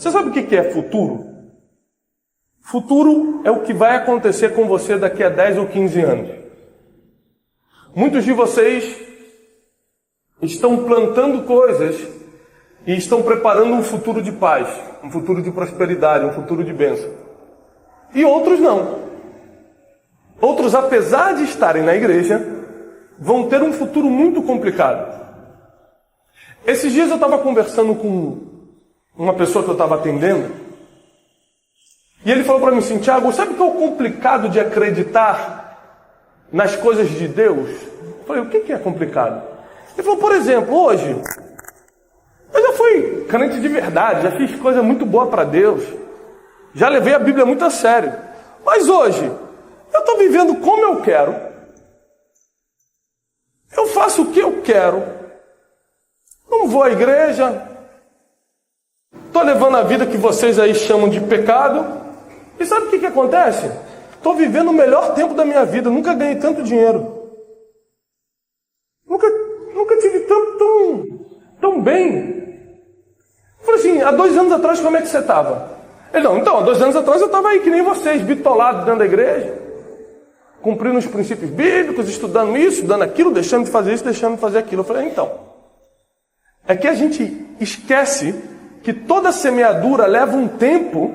Você sabe o que é futuro? Futuro é o que vai acontecer com você daqui a 10 ou 15 anos. Muitos de vocês estão plantando coisas e estão preparando um futuro de paz, um futuro de prosperidade, um futuro de bênção. E outros não. Outros, apesar de estarem na igreja, vão ter um futuro muito complicado. Esses dias eu estava conversando com uma pessoa que eu estava atendendo, e ele falou para mim assim: Tiago, sabe o que é o complicado de acreditar nas coisas de Deus? Eu falei: o que é complicado? Ele falou: por exemplo, hoje, eu já fui crente de verdade, já fiz coisa muito boa para Deus, já levei a Bíblia muito a sério, mas hoje, eu estou vivendo como eu quero, eu faço o que eu quero, não vou à igreja, estou levando a vida que vocês aí chamam de pecado. E sabe o que acontece? Estou vivendo o melhor tempo da minha vida, nunca ganhei tanto dinheiro. Nunca tive tão bem. Eu falei assim: há 2 anos atrás como é que você estava? Ele: não, então, há 2 anos atrás eu estava aí que nem vocês, bitolado dentro da igreja, cumprindo os princípios bíblicos, estudando isso, estudando aquilo, deixando de fazer isso, deixando de fazer aquilo. Eu falei: então, é que a gente esquece que toda semeadura leva um tempo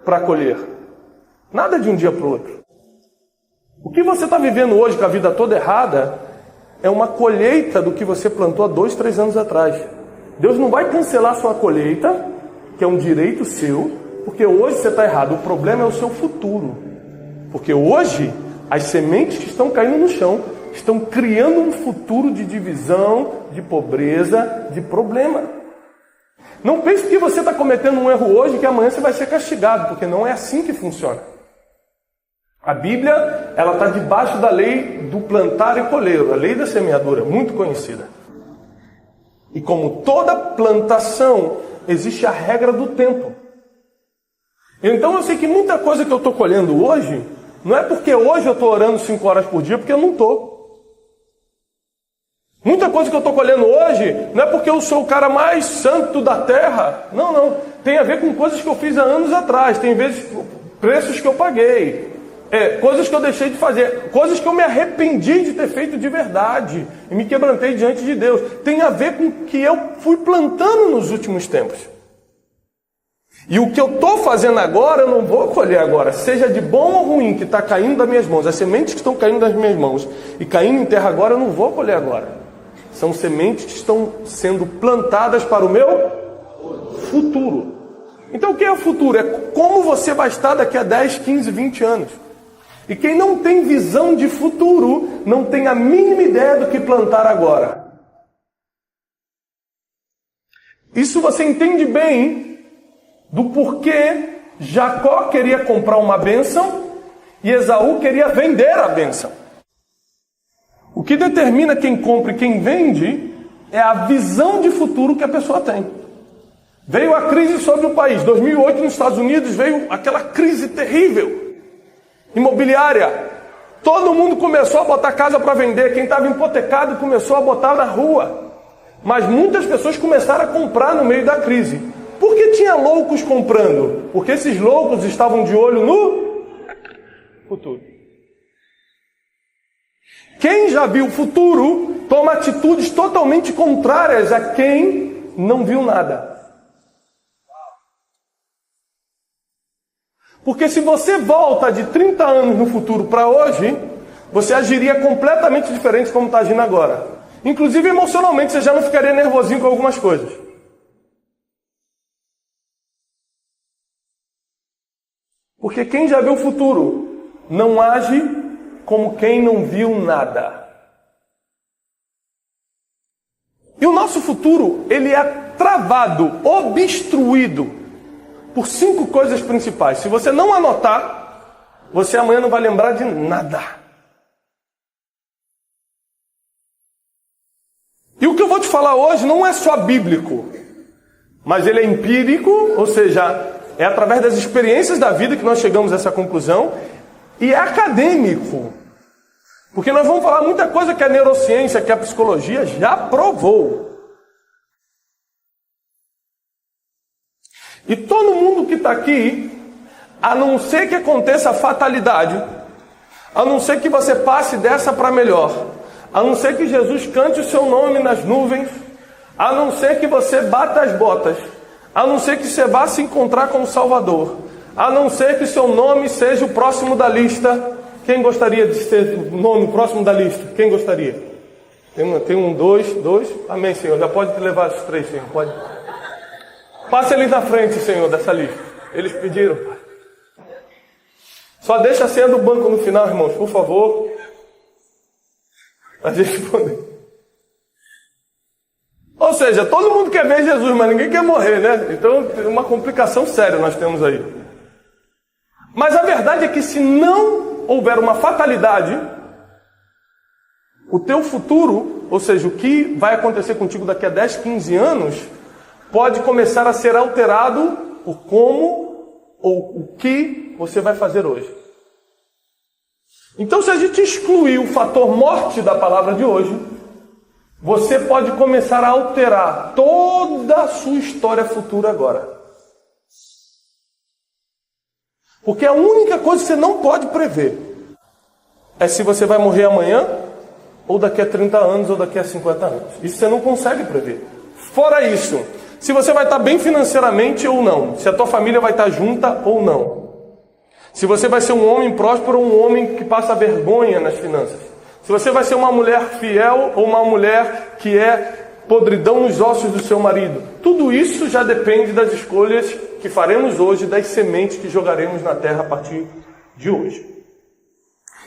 para colher. Nada de um dia para o outro. O que você está vivendo hoje com a vida toda errada é uma colheita do que você plantou há 2, 3 anos atrás. Deus não vai cancelar sua colheita, que é um direito seu, porque hoje você está errado. O problema é o seu futuro. Porque hoje as sementes que estão caindo no chão estão criando um futuro de divisão, de pobreza, de problema. Não pense que você está cometendo um erro hoje que amanhã você vai ser castigado, porque não é assim que funciona. A Bíblia, ela está debaixo da lei do plantar e colher, a lei da semeadura, muito conhecida. E como toda plantação, existe a regra do tempo. Então eu sei que muita coisa que eu estou colhendo hoje, não é porque hoje eu estou orando 5 horas por dia, porque eu não estou. Muita coisa que eu estou colhendo hoje, não é porque eu sou o cara mais santo da terra. Não. Tem a ver com coisas que eu fiz há anos atrás. Tem vezes preços que eu paguei. Coisas que eu deixei de fazer. Coisas que eu me arrependi de ter feito de verdade. E me quebrantei diante de Deus. Tem a ver com o que eu fui plantando nos últimos tempos. E o que eu estou fazendo agora, eu não vou colher agora. Seja de bom ou ruim, que está caindo das minhas mãos. As sementes que estão caindo das minhas mãos e caindo em terra agora, eu não vou colher agora. São sementes que estão sendo plantadas para o meu futuro. Então o que é o futuro? É como você vai estar daqui a 10, 15, 20 anos. E quem não tem visão de futuro, não tem a mínima ideia do que plantar agora. Isso você entende bem do porquê Jacó queria comprar uma bênção e Esaú queria vender a bênção. O que determina quem compra e quem vende é a visão de futuro que a pessoa tem. Veio a crise sobre o país. 2008 nos Estados Unidos veio aquela crise terrível, imobiliária. Todo mundo começou a botar casa para vender. Quem estava hipotecado começou a botar na rua. Mas muitas pessoas começaram a comprar no meio da crise. Por que tinha loucos comprando? Porque esses loucos estavam de olho no futuro. Quem já viu o futuro toma atitudes totalmente contrárias a quem não viu nada. Porque se você volta de 30 anos no futuro para hoje, você agiria completamente diferente como está agindo agora. Inclusive emocionalmente, você já não ficaria nervosinho com algumas coisas. Porque quem já viu o futuro não age como quem não viu nada. E o nosso futuro, ele é travado, obstruído por 5 coisas principais. Se você não anotar, você amanhã não vai lembrar de nada. E o que eu vou te falar hoje não é só bíblico, mas ele é empírico, ou seja, é através das experiências da vida que nós chegamos a essa conclusão, e é acadêmico. Porque nós vamos falar muita coisa que a neurociência, que a psicologia já provou. E todo mundo que está aqui, a não ser que aconteça a fatalidade, a não ser que você passe dessa para melhor, a não ser que Jesus cante o seu nome nas nuvens, a não ser que você bata as botas, a não ser que você vá se encontrar com o Salvador, a não ser que o seu nome seja o próximo da lista. Quem gostaria de ser o nome próximo da lista? Quem gostaria? Tem um, dois. Amém, Senhor. Já pode levar os 3, Senhor. Pode. Passe eles na frente, Senhor, dessa lista. Eles pediram. Só deixa a senha do banco no final, irmãos, por favor. A gente poder. Ou seja, todo mundo quer ver Jesus, mas ninguém quer morrer, né? Então, tem uma complicação séria nós temos aí. Mas a verdade é que se não houver uma fatalidade, o teu futuro, ou seja, o que vai acontecer contigo daqui a 10, 15 anos, pode começar a ser alterado por como ou o que você vai fazer hoje. Então, se a gente excluir o fator morte da palavra de hoje, você pode começar a alterar toda a sua história futura agora. Porque a única coisa que você não pode prever é se você vai morrer amanhã, ou daqui a 30 anos, ou daqui a 50 anos. Isso você não consegue prever. Fora isso, se você vai estar bem financeiramente ou não, se a tua família vai estar junta ou não, se você vai ser um homem próspero ou um homem que passa vergonha nas finanças, se você vai ser uma mulher fiel ou uma mulher que é podridão nos ossos do seu marido, tudo isso já depende das escolhas que faremos hoje, das sementes que jogaremos na terra a partir de hoje.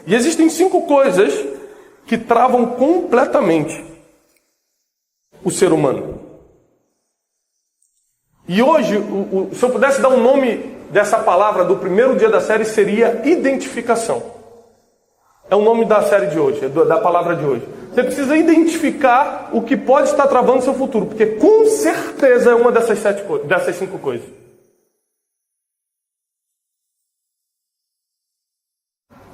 E existem 5 coisas que travam completamente o ser humano. E hoje, se eu pudesse dar um nome dessa palavra do primeiro dia da série, seria identificação. É o nome da série de hoje, da palavra de hoje. Você precisa identificar o que pode estar travando seu futuro, porque com certeza é uma dessas 5 coisas.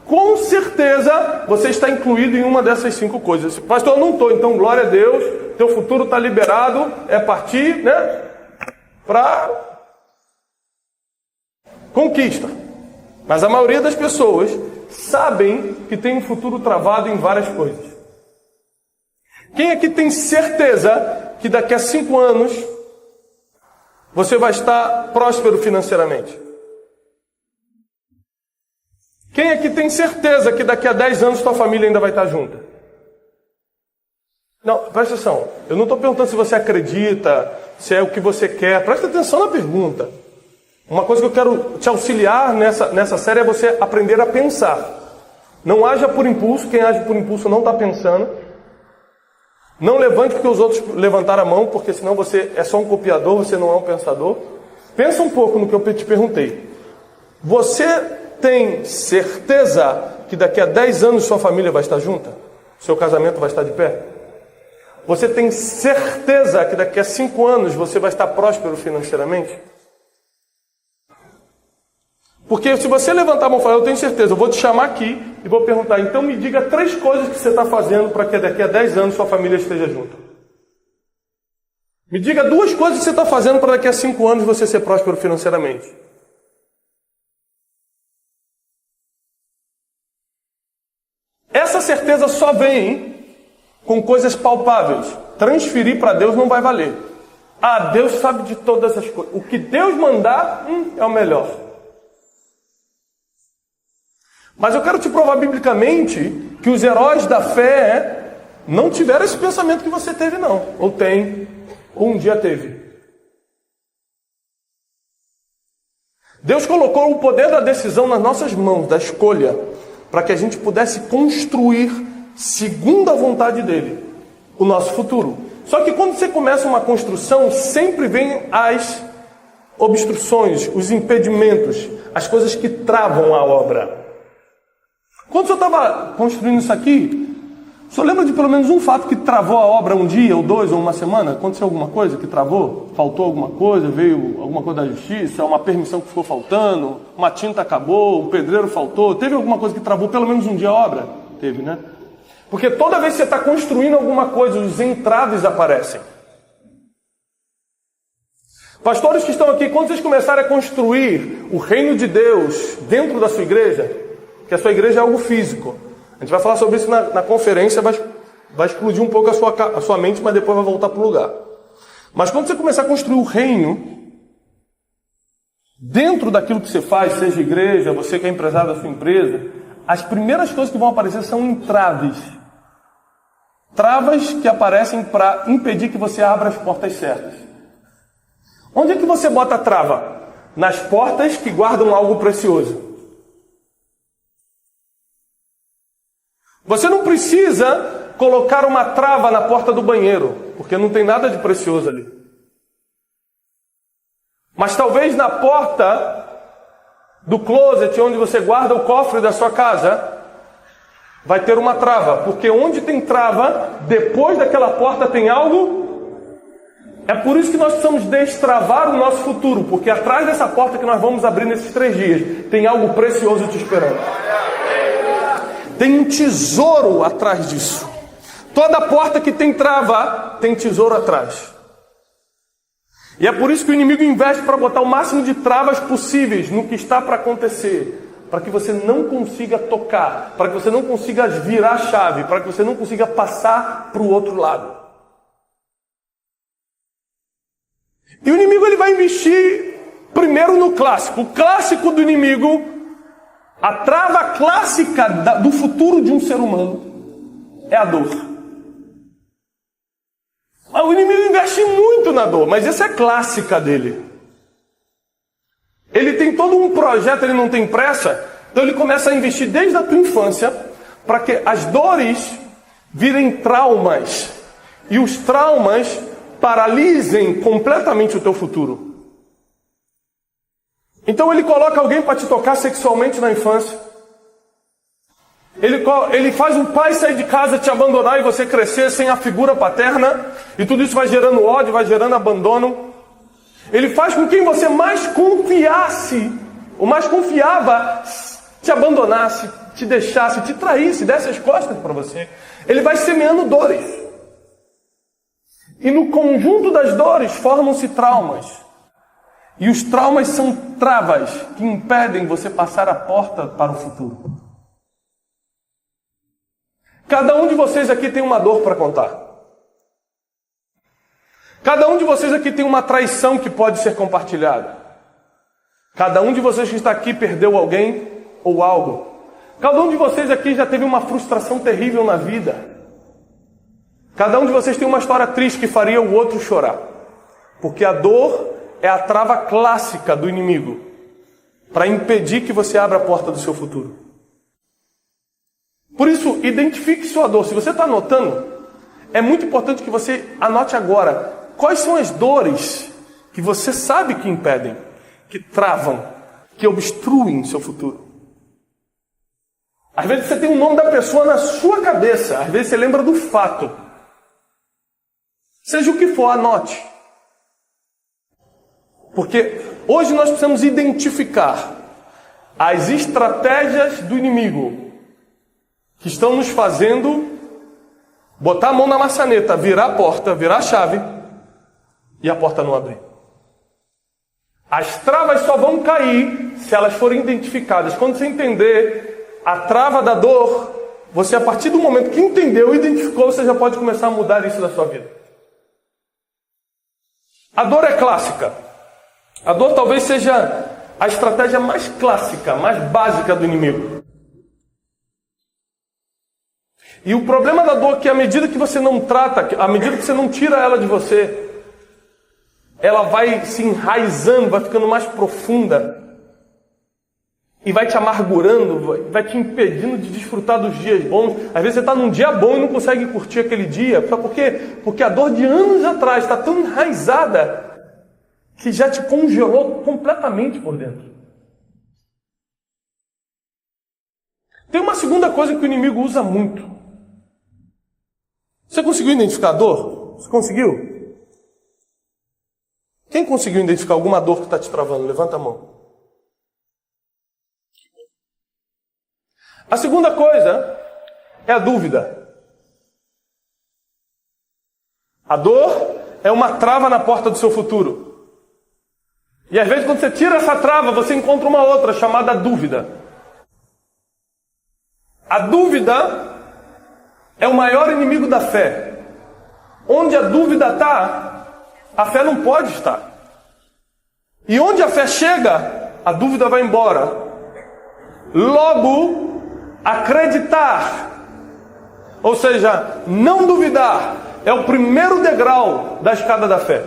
Com certeza você está incluído em uma dessas 5 coisas. Pastor, eu não estou, então glória a Deus, teu futuro está liberado, é partir, né, para conquista. Mas a maioria das pessoas sabem que tem um futuro travado em várias coisas. Quem aqui tem certeza que daqui a 5 anos você vai estar próspero financeiramente? Quem aqui tem certeza que daqui a 10 anos sua família ainda vai estar junta? Não, presta atenção. Eu não estou perguntando se você acredita, se é o que você quer. Presta atenção na pergunta. Uma coisa que eu quero te auxiliar nessa série é você aprender a pensar. Não haja por impulso. Quem age por impulso não está pensando. Não levante porque os outros levantaram a mão, porque senão você é só um copiador, você não é um pensador. Pensa um pouco no que eu te perguntei. Você tem certeza que daqui a 10 anos sua família vai estar junta? Seu casamento vai estar de pé? Você tem certeza que daqui a 5 anos você vai estar próspero financeiramente? Porque se você levantar a mão e falar, eu tenho certeza, eu vou te chamar aqui e vou perguntar, então me diga 3 coisas que você está fazendo para que daqui a 10 anos sua família esteja junta. Me diga 2 coisas que você está fazendo para daqui a 5 anos você ser próspero financeiramente. Essa certeza só vem com coisas palpáveis. Transferir para Deus não vai valer. Ah, Deus sabe de todas as coisas. O que Deus mandar é o melhor. Mas eu quero te provar biblicamente que os heróis da fé não tiveram esse pensamento que você teve, não. Ou tem, ou um dia teve. Deus colocou o poder da decisão nas nossas mãos, da escolha, para que a gente pudesse construir, segundo a vontade dele, o nosso futuro. Só que quando você começa uma construção, sempre vem as obstruções, os impedimentos, as coisas que travam a obra. Quando o senhor estava construindo isso aqui, o senhor lembra de pelo menos um fato que travou a obra um dia, ou 2, ou uma semana? Aconteceu alguma coisa que travou? Faltou alguma coisa? Veio alguma coisa da justiça? Uma permissão que ficou faltando? Uma tinta acabou? O pedreiro faltou? Teve alguma coisa que travou pelo menos um dia a obra? Teve, né? Porque toda vez que você está construindo alguma coisa, os entraves aparecem. Pastores que estão aqui, quando vocês começarem a construir o reino de Deus dentro da sua igreja, que a sua igreja é algo físico. A gente vai falar sobre isso na conferência, vai explodir um pouco a sua mente, mas depois vai voltar para o lugar. Mas quando você começar a construir o reino, dentro daquilo que você faz, seja igreja, você que é empresário da sua empresa, as primeiras coisas que vão aparecer são entraves. Travas que aparecem para impedir que você abra as portas certas. Onde é que você bota a trava? Nas portas que guardam algo precioso. Você não precisa colocar uma trava na porta do banheiro, porque não tem nada de precioso ali. Mas talvez na porta do closet, onde você guarda o cofre da sua casa, vai ter uma trava. Porque onde tem trava, depois daquela porta tem algo. É por isso que nós precisamos destravar o nosso futuro. Porque atrás dessa porta que nós vamos abrir nesses 3 dias, tem algo precioso te esperando. Tem um tesouro atrás disso. Toda porta que tem trava, tem tesouro atrás. E é por isso que o inimigo investe para botar o máximo de travas possíveis no que está para acontecer. Para que você não consiga tocar. Para que você não consiga virar a chave. Para que você não consiga passar para o outro lado. E o inimigo ele vai investir primeiro no clássico. O clássico do inimigo, a trava clássica do futuro de um ser humano, é a dor. O inimigo investe muito na dor, mas essa é clássica dele. Ele tem todo um projeto, ele não tem pressa, então ele começa a investir desde a tua infância para que as dores virem traumas e os traumas paralisem completamente o teu futuro. Então ele coloca alguém para te tocar sexualmente na infância. Ele faz um pai sair de casa, te abandonar e você crescer sem a figura paterna. E tudo isso vai gerando ódio, vai gerando abandono. Ele faz com quem você mais confiasse, ou mais confiava, te abandonasse, te deixasse, te traísse, desse as costas para você. Ele vai semeando dores. E no conjunto das dores formam-se traumas. E os traumas são travas que impedem você passar a porta para o futuro. Cada um de vocês aqui tem uma dor para contar. Cada um de vocês aqui tem uma traição que pode ser compartilhada. Cada um de vocês que está aqui perdeu alguém ou algo. Cada um de vocês aqui já teve uma frustração terrível na vida. Cada um de vocês tem uma história triste que faria o outro chorar. Porque a dor é a trava clássica do inimigo para impedir que você abra a porta do seu futuro. Por isso, identifique sua dor. Se você está anotando, é muito importante que você anote agora quais são as dores que você sabe que impedem, que travam, que obstruem seu futuro. Às vezes você tem o nome da pessoa na sua cabeça, às vezes você lembra do fato. Seja o que for, anote. Porque hoje nós precisamos identificar as estratégias do inimigo que estão nos fazendo botar a mão na maçaneta, virar a porta, virar a chave e a porta não abrir. As travas só vão cair se elas forem identificadas. Quando você entender a trava da dor, você a partir do momento que entendeu, identificou, você já pode começar a mudar isso da sua vida. A dor é clássica. A dor talvez seja a estratégia mais clássica, mais básica do inimigo. E o problema da dor é que à medida que você não trata, à medida que você não tira ela de você, ela vai se enraizando, vai ficando mais profunda. E vai te amargurando, vai te impedindo de desfrutar dos dias bons. Às vezes você está num dia bom e não consegue curtir aquele dia. Sabe por quê? Porque a dor de anos atrás está tão enraizada que já te congelou completamente por dentro. Tem uma segunda coisa que o inimigo usa muito. Você conseguiu identificar a dor? Você conseguiu? Quem conseguiu identificar alguma dor que está te travando? Levanta a mão. A segunda coisa é a dúvida. A dor é uma trava na porta do seu futuro. E às vezes quando você tira essa trava, você encontra uma outra chamada dúvida. A dúvida é o maior inimigo da fé. Onde a dúvida está, a fé não pode estar. E onde a fé chega, a dúvida vai embora. Logo, acreditar, ou seja, não duvidar, é o primeiro degrau da escada da fé.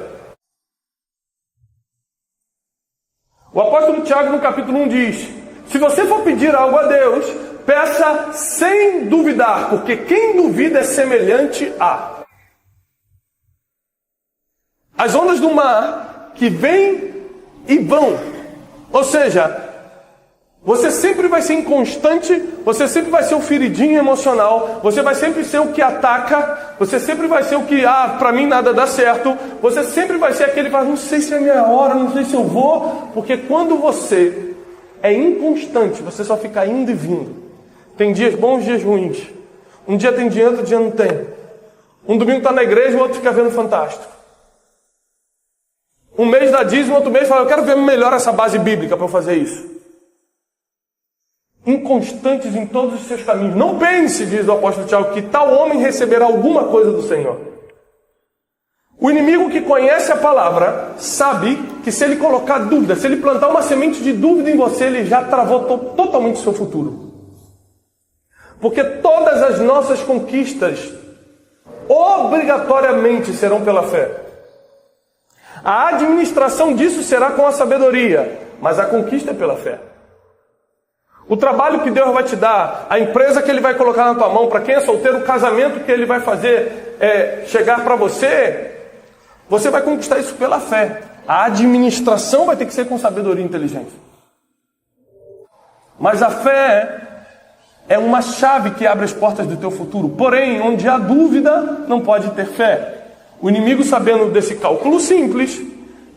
O apóstolo Tiago, no capítulo 1, diz: se você for pedir algo a Deus, peça sem duvidar, porque quem duvida é semelhante a as ondas do mar que vêm e vão. Ou seja, você sempre vai ser inconstante, você sempre vai ser o feridinho emocional, você vai sempre ser o que ataca, você sempre vai ser o que, pra mim nada dá certo, você sempre vai ser aquele que fala, não sei se é a minha hora, não sei se eu vou, porque quando você é inconstante, você só fica indo e vindo. Tem dias bons, dias ruins. Um dia tem dinheiro, outro dia não tem. Um domingo está na igreja, o outro fica vendo Fantástico. Um mês dá dízimo, outro mês fala, eu quero ver melhor essa base bíblica para eu fazer isso. Inconstantes em todos os seus caminhos. Não pense, diz o apóstolo Tiago, que tal homem receberá alguma coisa do Senhor. O inimigo que conhece a palavra sabe que se ele colocar dúvida, se ele plantar uma semente de dúvida em você, ele já travou totalmente o seu futuro. Porque todas as nossas conquistas obrigatoriamente serão pela fé. A administração disso será com a sabedoria, mas a conquista é pela fé. O trabalho que Deus vai te dar, a empresa que Ele vai colocar na tua mão, para quem é solteiro, o casamento que Ele vai fazer chegar para você, você vai conquistar isso pela fé. A administração vai ter que ser com sabedoria e inteligência. Mas a fé é uma chave que abre as portas do teu futuro. Porém, onde há dúvida, não pode ter fé. O inimigo, sabendo desse cálculo simples,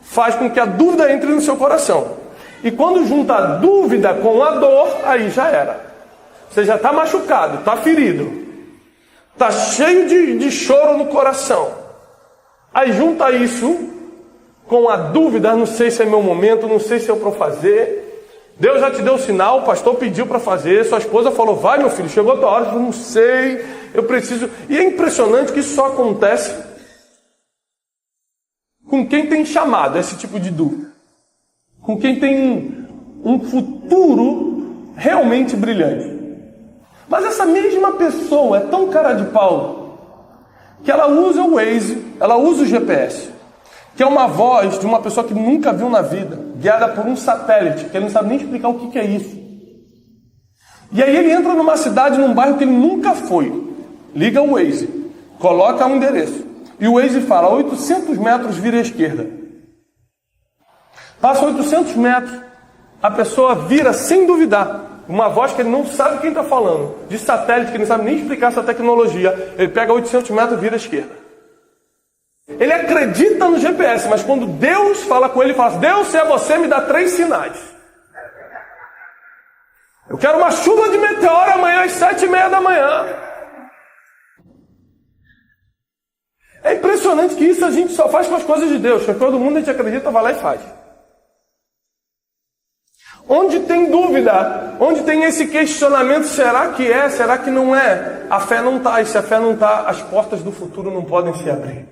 faz com que a dúvida entre no seu coração. E quando junta a dúvida com a dor, aí já era. Você já está machucado, está ferido, está cheio de choro no coração. Aí junta isso com a dúvida, não sei se é meu momento, não sei se é para fazer. Deus já te deu o sinal, o pastor pediu para fazer, sua esposa falou, vai meu filho, chegou a tua hora, eu não sei, eu preciso. E é impressionante que isso só acontece com quem tem chamado esse tipo de dúvida. Com quem tem um futuro realmente brilhante. Mas essa mesma pessoa é tão cara de pau que ela usa o Waze, ela usa o GPS, que é uma voz de uma pessoa que nunca viu na vida, guiada por um satélite, que ele não sabe nem explicar o que é isso. E aí ele entra numa cidade, num bairro que ele nunca foi. Liga o Waze, coloca um endereço. E o Waze fala, 800 metros vira à esquerda. Passa 800 metros, a pessoa vira sem duvidar. Uma voz que ele não sabe quem está falando. De satélite, que ele não sabe nem explicar essa tecnologia. Ele pega 800 metros e vira à esquerda. Ele acredita no GPS, mas quando Deus fala com ele, ele fala, Deus, se é você, me dá 3 sinais. Eu quero uma chuva de meteoro amanhã às 7h30 da manhã. É impressionante que isso a gente só faz com as coisas de Deus. Que todo mundo a gente acredita, vai lá e faz. Onde tem dúvida, onde tem esse questionamento, será que é, será que não é? A fé não está, e se a fé não está, as portas do futuro não podem se abrir.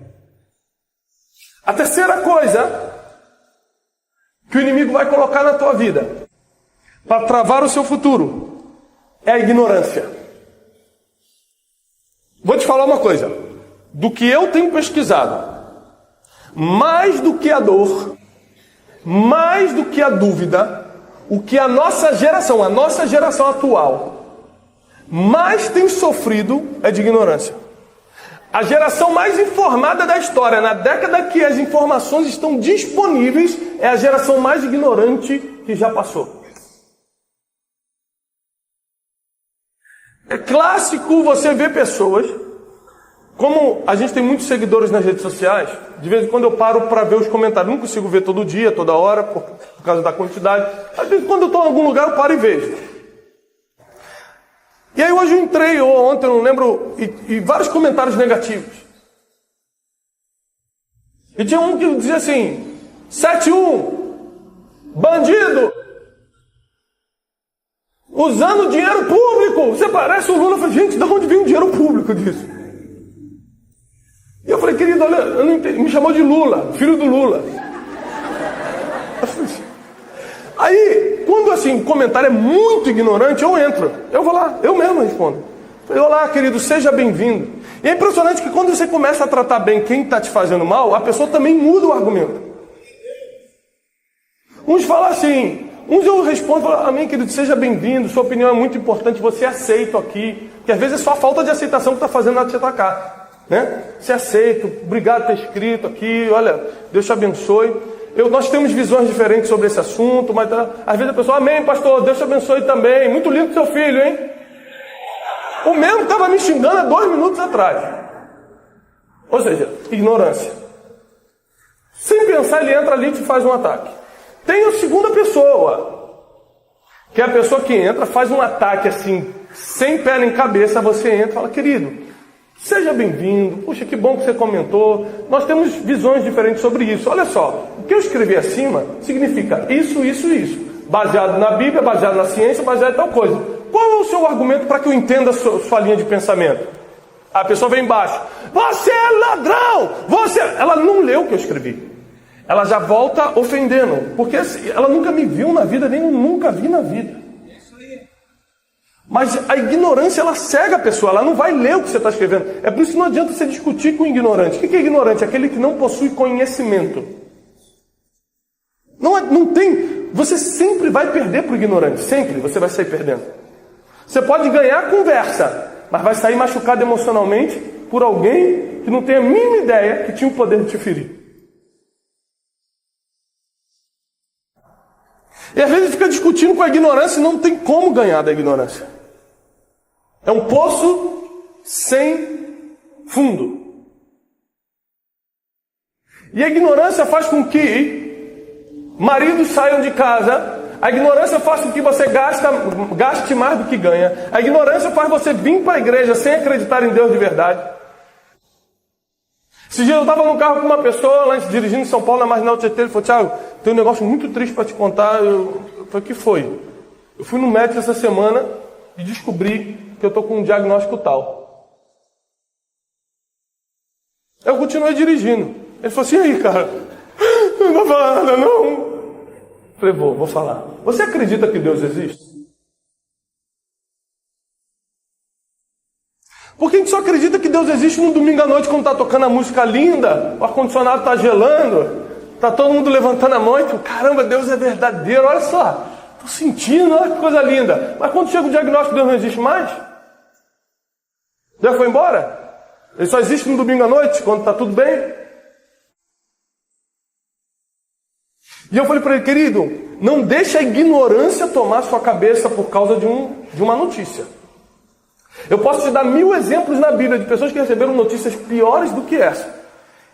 A terceira coisa que o inimigo vai colocar na tua vida, para travar o seu futuro, é a ignorância. Vou te falar uma coisa, do que eu tenho pesquisado, mais do que a dor, mais do que a dúvida, o que a nossa geração atual, mais tem sofrido é de ignorância. A geração mais informada da história, na década que as informações estão disponíveis, é a geração mais ignorante que já passou. É clássico você ver pessoas, como a gente tem muitos seguidores nas redes sociais, de vez em quando eu paro para ver os comentários. Não consigo ver todo dia, toda hora, por causa da quantidade. Às vezes quando eu estou em algum lugar eu paro e vejo. E aí hoje eu entrei, ou ontem, eu não lembro, e vários comentários negativos. E tinha um que dizia assim, 7-1, bandido, usando dinheiro público. Você parece o Lula. Eu falei, gente, de onde vem o dinheiro público disso? E eu falei, querido, olha, eu não entendi. Me chamou de Lula, filho do Lula. Aí, quando assim, o comentário é muito ignorante, eu entro. Eu vou lá, eu mesmo respondo. Eu, olá, querido, seja bem-vindo. E é impressionante que quando você começa a tratar bem quem está te fazendo mal, a pessoa também muda o argumento. Uns falam assim, uns eu respondo, falo, amém, querido, seja bem-vindo, sua opinião é muito importante, você é aceito aqui. Porque às vezes é só a falta de aceitação que está fazendo ela te atacar. Né? Você é aceito, obrigado por ter escrito aqui, olha, Deus te abençoe. Nós temos visões diferentes sobre esse assunto, mas às vezes a pessoa, amém, pastor, Deus te abençoe também. Muito lindo seu filho, hein? O mesmo estava me xingando há 2 minutos atrás. Ou seja, ignorância. Sem pensar, ele entra ali e te faz um ataque. Tem a segunda pessoa, que é a pessoa que entra, faz um ataque assim, sem pé nem cabeça, você entra e fala, querido, seja bem-vindo, puxa, que bom que você comentou, nós temos visões diferentes sobre isso. Olha só, o que eu escrevi acima significa isso, isso e isso. Baseado na Bíblia, baseado na ciência, baseado em tal coisa. Qual é o seu argumento para que eu entenda a sua linha de pensamento? A pessoa vem embaixo, você é ladrão, Ela não leu o que eu escrevi. Ela já volta ofendendo, porque ela nunca me viu na vida, nem eu nunca vi na vida. Mas a ignorância, ela cega a pessoa, ela não vai ler o que você está escrevendo. É por isso que não adianta você discutir com o ignorante. O que é ignorante? Aquele que não possui conhecimento. Não tem. Você sempre vai perder para o ignorante, sempre você vai sair perdendo. Você pode ganhar a conversa, mas vai sair machucado emocionalmente por alguém que não tem a mínima ideia que tinha o poder de te ferir. E às vezes fica discutindo com a ignorância e não tem como ganhar da ignorância. É um poço sem fundo. E a ignorância faz com que maridos saiam de casa. A ignorância faz com que você gaste mais do que ganha. A ignorância faz você vir para a igreja sem acreditar em Deus de verdade. Esse dia eu estava no carro com uma pessoa lá dirigindo em São Paulo, na Marginal Tietê. Ele falou, Thiago, tem um negócio muito triste para te contar. Eu falei, o que foi? Eu fui no médico essa semana e descobri que eu estou com um diagnóstico tal. Eu continuei dirigindo. Ele falou assim, e aí, cara? Não vou falar nada, não. Eu falei, vou falar. Você acredita que Deus existe? Porque a gente só acredita que Deus existe no domingo à noite, quando está tocando a música linda, o ar-condicionado está gelando, está todo mundo levantando a mão e tu, caramba, Deus é verdadeiro, olha só, estou sentindo, olha que coisa linda. Mas quando chega o diagnóstico, Deus não existe mais? Deus foi embora? Ele só existe no domingo à noite, quando está tudo bem? E eu falei para ele, querido, não deixe a ignorância tomar sua cabeça por causa de uma notícia. Eu posso te dar 1000 exemplos na Bíblia de pessoas que receberam notícias piores do que essa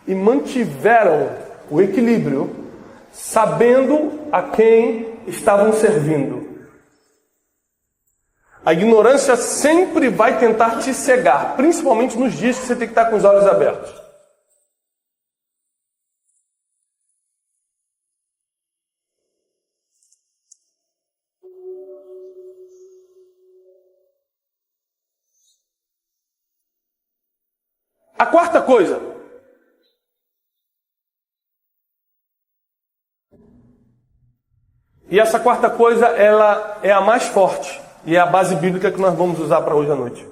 e mantiveram o equilíbrio, sabendo a quem estavam servindo. A ignorância sempre vai tentar te cegar, principalmente nos dias que você tem que estar com os olhos abertos. A quarta coisa. E essa quarta coisa, ela é a mais forte. E é a base bíblica que nós vamos usar para hoje à noite.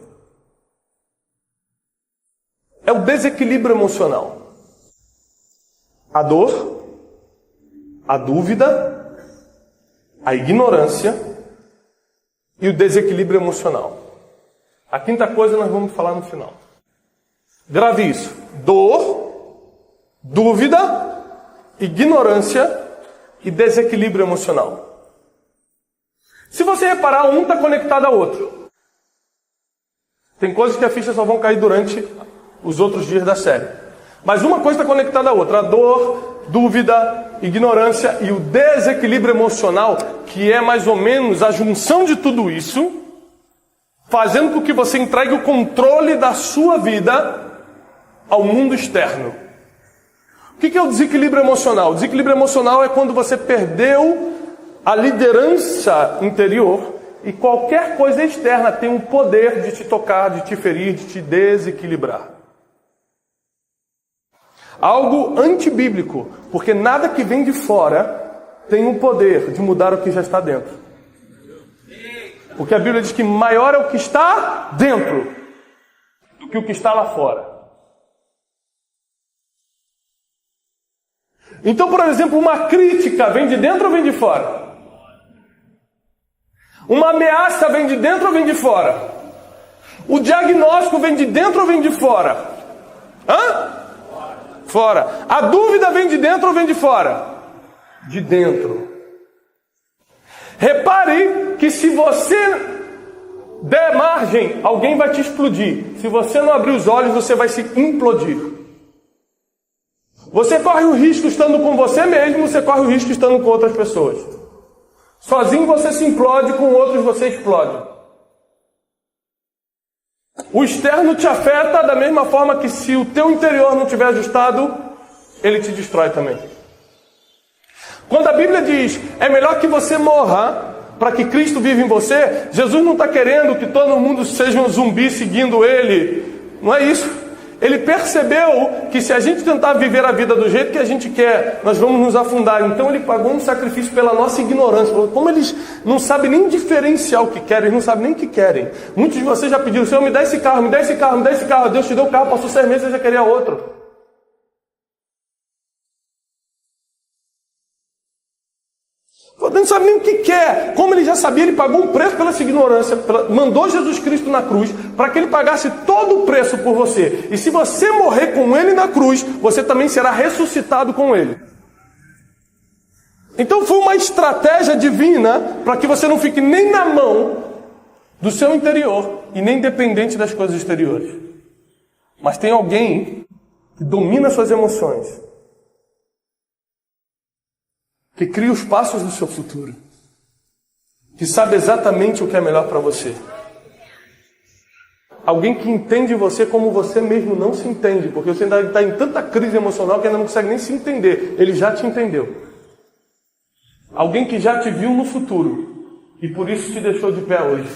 É o desequilíbrio emocional. A dor, a dúvida, a ignorância e o desequilíbrio emocional. A quinta coisa nós vamos falar no final. Grave isso. Dor, dúvida, ignorância e desequilíbrio emocional. Se você reparar, um está conectado ao outro. Tem coisas que a ficha só vão cair durante os outros dias da série. Mas uma coisa está conectada à outra. A dor, dúvida, ignorância e o desequilíbrio emocional, que é mais ou menos a junção de tudo isso, fazendo com que você entregue o controle da sua vida ao mundo externo. O que é o desequilíbrio emocional? O desequilíbrio emocional é quando você perdeu a liderança interior e qualquer coisa externa tem um poder de te tocar, de te ferir, de te desequilibrar. Algo antibíblico, porque nada que vem de fora tem o poder de mudar o que já está dentro. Porque a Bíblia diz que maior é o que está dentro do que o que está lá fora. Então, por exemplo, uma crítica vem de dentro ou vem de fora? Uma ameaça vem de dentro ou vem de fora? O diagnóstico vem de dentro ou vem de fora? Fora. A dúvida vem de dentro ou vem de fora? De dentro. Repare que se você der margem, alguém vai te explodir. Se você não abrir os olhos, você vai se implodir. Você corre o risco estando com você mesmo, você corre o risco estando com outras pessoas. Sozinho você se implode, com outros você explode. O externo te afeta da mesma forma que se o teu interior não estiver ajustado, ele te destrói também. Quando a Bíblia diz, é melhor que você morra para que Cristo viva em você, Jesus não está querendo que todo mundo seja um zumbi seguindo Ele. Não é isso. Ele percebeu que se a gente tentar viver a vida do jeito que a gente quer, nós vamos nos afundar. Então Ele pagou um sacrifício pela nossa ignorância. Como eles não sabem nem diferenciar o que querem, eles não sabem nem o que querem. Muitos de vocês já pediram, Senhor, me dá esse carro, me dá esse carro, me dá esse carro. Deus te deu o carro, passou 6 meses, você já queria outro. Ele não sabe nem o que quer. Como ele já sabia, ele pagou um preço pela sua ignorância, mandou Jesus Cristo na cruz, para que ele pagasse todo o preço por você. E se você morrer com ele na cruz, você também será ressuscitado com ele. Então foi uma estratégia divina, para que você não fique nem na mão do seu interior, e nem dependente das coisas exteriores. Mas tem alguém que domina suas emoções, que cria os passos do seu futuro, que sabe exatamente o que é melhor para você. Alguém que entende você como você mesmo não se entende, porque você ainda está em tanta crise emocional que ainda não consegue nem se entender. Ele já te entendeu. Alguém que já te viu no futuro e por isso te deixou de pé hoje,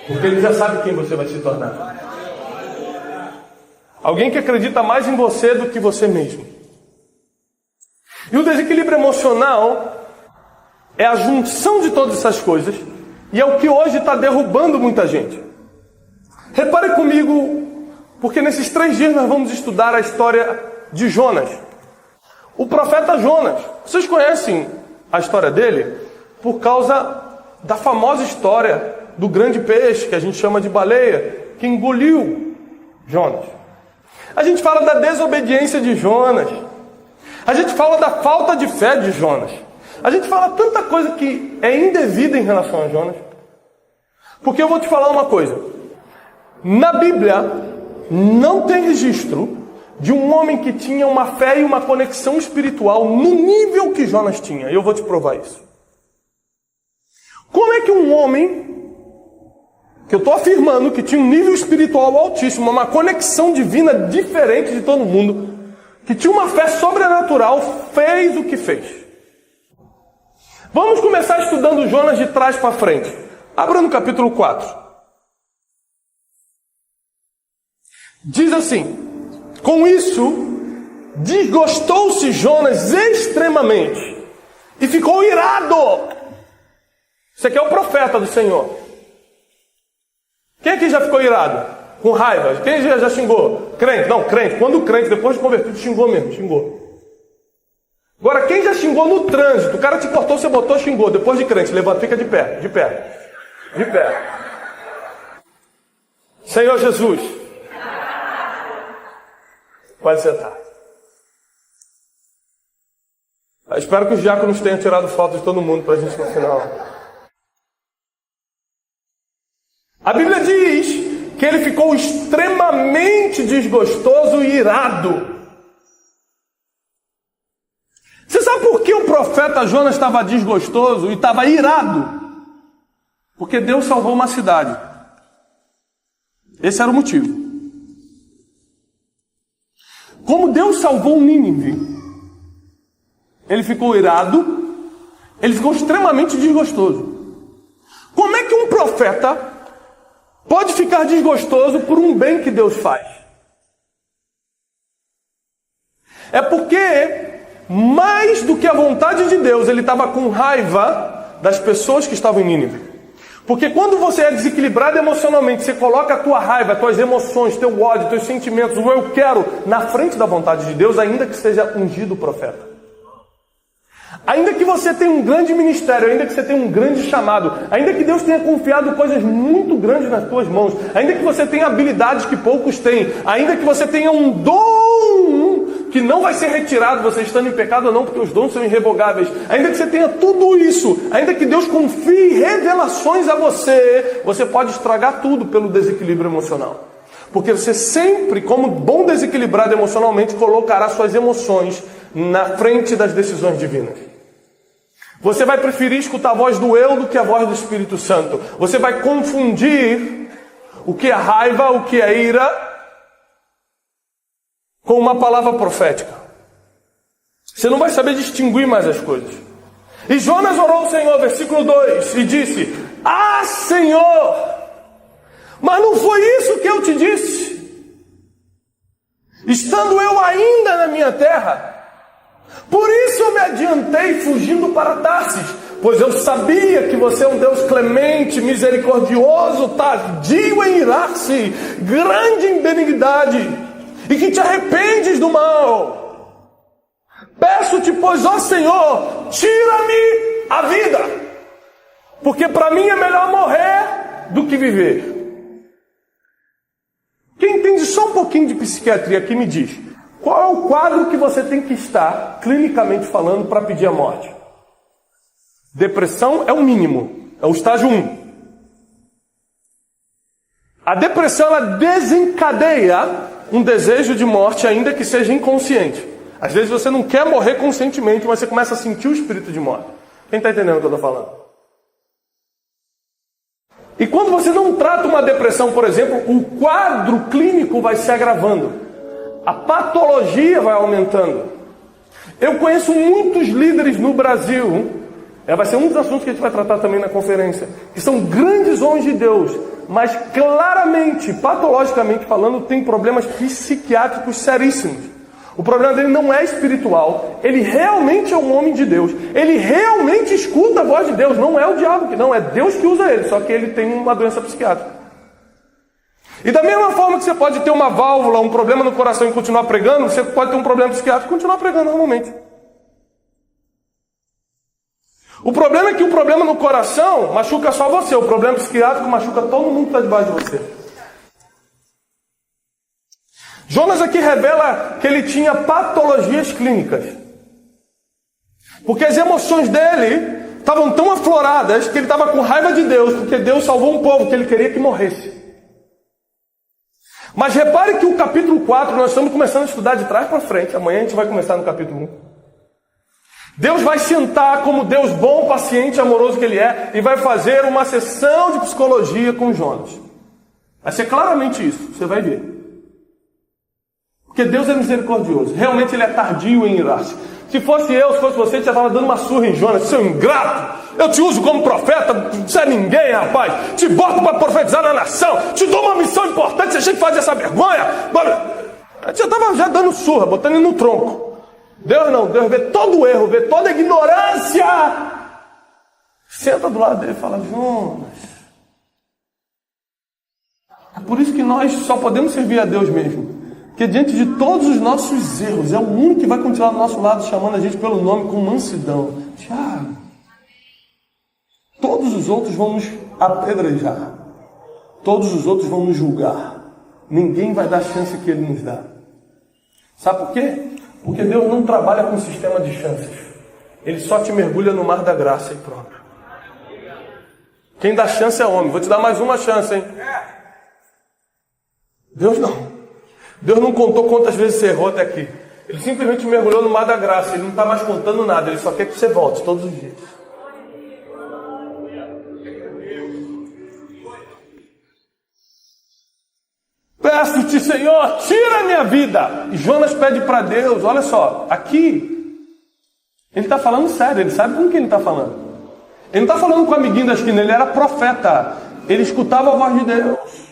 porque ele já sabe quem você vai se tornar. Alguém que acredita mais em você do que você mesmo. E o desequilíbrio emocional é a junção de todas essas coisas e é o que hoje está derrubando muita gente. Repare comigo, porque nesses 3 dias nós vamos estudar a história de Jonas. O profeta Jonas. Vocês conhecem a história dele por causa da famosa história do grande peixe, que a gente chama de baleia, que engoliu Jonas. A gente fala da desobediência de Jonas. A gente fala da falta de fé de Jonas. A gente fala tanta coisa que é indevida em relação a Jonas. Porque eu vou te falar uma coisa. Na Bíblia, não tem registro de um homem que tinha uma fé e uma conexão espiritual no nível que Jonas tinha. E eu vou te provar isso. Como é que um homem, que eu estou afirmando que tinha um nível espiritual altíssimo, uma conexão divina diferente de todo mundo, que tinha uma fé sobrenatural, fez o que fez? Vamos começar estudando Jonas de trás para frente. Abra no capítulo 4. Diz assim: com isso, desgostou-se Jonas extremamente e ficou irado. Isso aqui é o profeta do Senhor. Quem aqui já ficou irado? Com raiva? Quem já xingou? Crente? Não, crente. Quando o crente, depois de convertido, xingou mesmo, xingou. Agora, quem já xingou no trânsito? O cara te cortou, você botou, xingou. Depois de crente, levanta, fica de pé, de pé, de pé. Senhor Jesus. Pode sentar. Eu espero que os diáconos tenham tirado foto de todo mundo para a gente no final. A Bíblia diz que ele ficou extremamente desgostoso e irado. Você sabe por que o profeta Jonas estava desgostoso e estava irado? Porque Deus salvou uma cidade. Esse era o motivo. Como Deus salvou Nínive, ele ficou irado, ele ficou extremamente desgostoso. Como é que um profeta pode ficar desgostoso por um bem que Deus faz? É porque, mais do que a vontade de Deus, ele estava com raiva das pessoas que estavam em Nínive. Porque quando você é desequilibrado emocionalmente, você coloca a tua raiva, as tuas emoções, teu ódio, teus sentimentos, o eu quero, na frente da vontade de Deus, ainda que seja ungido o profeta. Ainda que você tenha um grande ministério, ainda que você tenha um grande chamado, ainda que Deus tenha confiado coisas muito grandes nas tuas mãos, ainda que você tenha habilidades que poucos têm, ainda que você tenha um dom que não vai ser retirado, você estando em pecado ou não, porque os dons são irrevogáveis, ainda que você tenha tudo isso, ainda que Deus confie revelações a você, você pode estragar tudo pelo desequilíbrio emocional. Porque você sempre, como bom desequilibrado emocionalmente, colocará suas emoções na frente das decisões divinas. Você vai preferir escutar a voz do eu do que a voz do Espírito Santo. Você vai confundir o que é raiva, o que é ira, com uma palavra profética. Você não vai saber distinguir mais as coisas. E Jonas orou ao Senhor, versículo 2, e disse: Ah, Senhor, mas não foi isso que eu te disse, estando eu ainda na minha terra. Por isso eu me adiantei fugindo para Tarsis, pois eu sabia que você é um Deus clemente, misericordioso, tardio em irar-se, grande em benignidade, e que te arrependes do mal. Peço-te, pois, ó Senhor, tira-me a vida, porque para mim é melhor morrer do que viver. Quem entende só um pouquinho de psiquiatria aqui me diz: qual é o quadro que você tem que estar, clinicamente falando, para pedir a morte? Depressão é o mínimo, é o estágio 1. A depressão, ela desencadeia um desejo de morte, ainda que seja inconsciente. Às vezes você não quer morrer conscientemente, mas você começa a sentir o espírito de morte. Quem está entendendo o que eu estou falando? E quando você não trata uma depressão, por exemplo, o quadro clínico vai se agravando. A patologia vai aumentando. Eu conheço muitos líderes no Brasil, vai ser um dos assuntos que a gente vai tratar também na conferência, que são grandes homens de Deus, mas claramente, patologicamente falando, tem problemas psiquiátricos seríssimos. O problema dele não é espiritual, ele realmente é um homem de Deus, ele realmente escuta a voz de Deus, não é o diabo que não, é Deus que usa ele, só que ele tem uma doença psiquiátrica. E da mesma forma que você pode ter uma válvula, um problema no coração e continuar pregando, você pode ter um problema psiquiátrico e continuar pregando normalmente. O problema é que o problema no coração machuca só você, o problema psiquiátrico machuca todo mundo que está debaixo de você. Jonas aqui revela que ele tinha patologias clínicas. Porque as emoções dele estavam tão afloradas que ele estava com raiva de Deus, porque Deus salvou um povo que ele queria que morresse. Mas repare que o capítulo 4, nós estamos começando a estudar de trás para frente. Amanhã a gente vai começar no capítulo 1. Deus vai sentar como Deus bom, paciente e amoroso que Ele é, e vai fazer uma sessão de psicologia com Jonas. Vai ser claramente isso, você vai ver. Porque Deus é misericordioso. Realmente Ele é tardio em irar-se. Se fosse eu, se fosse você, já estava dando uma surra em Jonas. Seu ingrato, eu te uso como profeta, você é ninguém, rapaz. Te boto para profetizar na nação. Te dou uma missão importante, você tem que fazer essa vergonha. A gente já estava dando surra, botando ele no tronco. Deus não, Deus vê todo o erro, vê toda a ignorância. Senta do lado dele e fala: Jonas, é por isso que nós só podemos servir a Deus mesmo. Porque diante de todos os nossos erros, é o único que vai continuar do nosso lado, chamando a gente pelo nome com mansidão. Tiago, todos os outros vão nos apedrejar. Todos os outros vão nos julgar. Ninguém vai dar a chance que Ele nos dá. Sabe por quê? Porque Deus não trabalha com sistema de chances. Ele só te mergulha no mar da graça e pronto. Quem dá chance é homem. Vou te dar mais uma chance, hein? Deus não. Deus não contou quantas vezes você errou até aqui. Ele simplesmente mergulhou no mar da graça. Ele não está mais contando nada. Ele só quer que você volte todos os dias. Peço-te, diz: Senhor, tira a minha vida. E Jonas pede para Deus, olha só, aqui, ele está falando sério, ele sabe com quem ele está falando. Ele não está falando com o amiguinho da esquina, ele era profeta. Ele escutava a voz de Deus.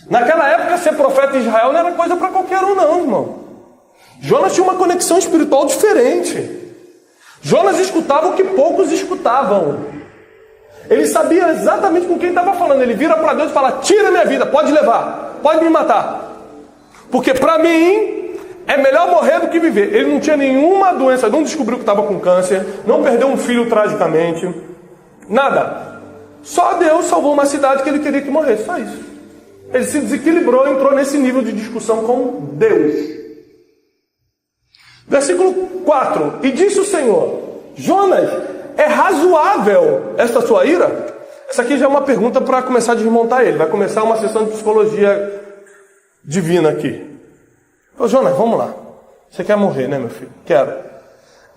Naquela época, ser profeta em Israel não era coisa para qualquer um, não, irmão. Jonas tinha uma conexão espiritual diferente. Jonas escutava o que poucos escutavam. Ele sabia exatamente com quem estava falando. Ele vira para Deus e fala: tira minha vida, pode levar, pode me matar. Porque para mim é melhor morrer do que viver. Ele não tinha nenhuma doença, não descobriu que estava com câncer, não perdeu um filho tragicamente, nada. Só Deus salvou uma cidade que ele queria que morresse, só isso. Ele se desequilibrou e entrou nesse nível de discussão com Deus. Versículo 4. E disse o Senhor: Jonas, é razoável esta sua ira? Essa aqui já é uma pergunta para começar a desmontar ele. Vai começar uma sessão de psicologia divina aqui. Ô Jonas, vamos lá. Você quer morrer, né, meu filho? Quero.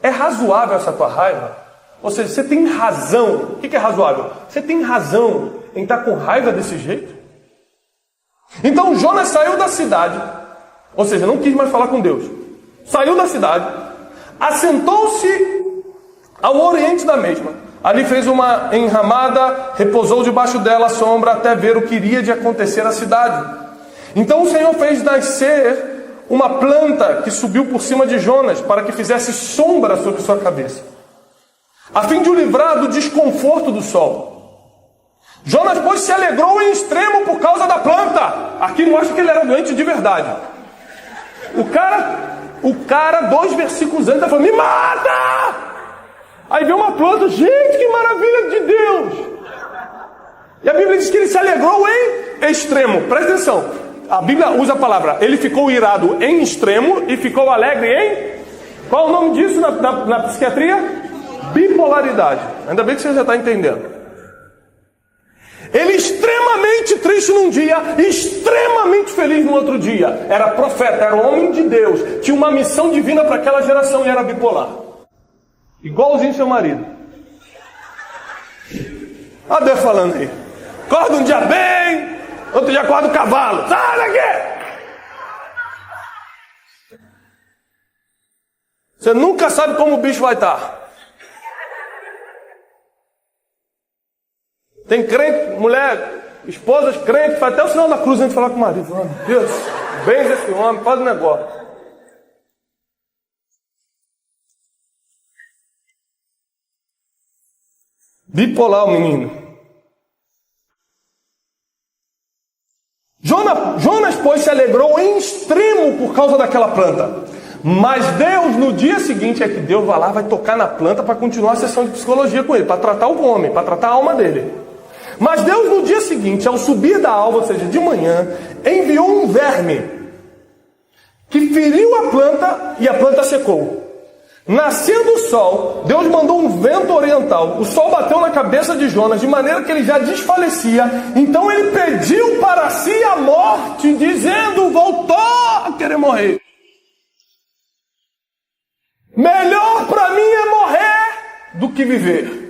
É razoável essa tua raiva? Ou seja, você tem razão. O que é razoável? Você tem razão em estar com raiva desse jeito? Então Jonas saiu da cidade, ou seja, não quis mais falar com Deus. Saiu da cidade, assentou-se ao oriente da mesma. Ali fez uma enramada, repousou debaixo dela à sombra, até ver o que iria de acontecer à cidade. Então o Senhor fez nascer uma planta que subiu por cima de Jonas, para que fizesse sombra sobre sua cabeça, a fim de o livrar do desconforto do sol. Jonas, pois, se alegrou em extremo por causa da planta. Aqui mostra que ele era doente de verdade. O cara 2 versículos antes, falou: me mata! Aí vem uma planta, gente, que maravilha de Deus! E a Bíblia diz que ele se alegrou em extremo. Presta atenção, a Bíblia usa a palavra, ele ficou irado em extremo e ficou alegre em... Qual é o nome disso na psiquiatria? Bipolaridade. Ainda bem que você já está entendendo. Ele extremamente triste num dia, extremamente feliz no outro dia. Era profeta, era homem de Deus, tinha uma missão divina para aquela geração e era bipolar. Igualzinho seu marido. Olha Deus falando aí. Acorda um dia bem, outro dia acorda o cavalo. Sai daqui! Você nunca sabe como o bicho vai estar. Tem crente, mulher, esposas crentes, faz até o sinal da cruz antes de falar com o marido. Oh, Deus, benze esse homem, faz um negócio. Bipolar o menino. Jonas, pois, se alegrou em extremo por causa daquela planta. Mas Deus, no dia seguinte, é que Deus vai lá, vai tocar na planta para continuar a sessão de psicologia com ele, para tratar o homem, para tratar a alma dele. Mas Deus, no dia seguinte, ao subir da alva, ou seja, de manhã, enviou um verme que feriu a planta e a planta secou. Nascendo o sol, Deus mandou um vento oriental. O sol bateu na cabeça de Jonas de maneira que ele já desfalecia. Então ele pediu para si a morte, dizendo: voltou a querer morrer. Melhor para mim é morrer do que viver.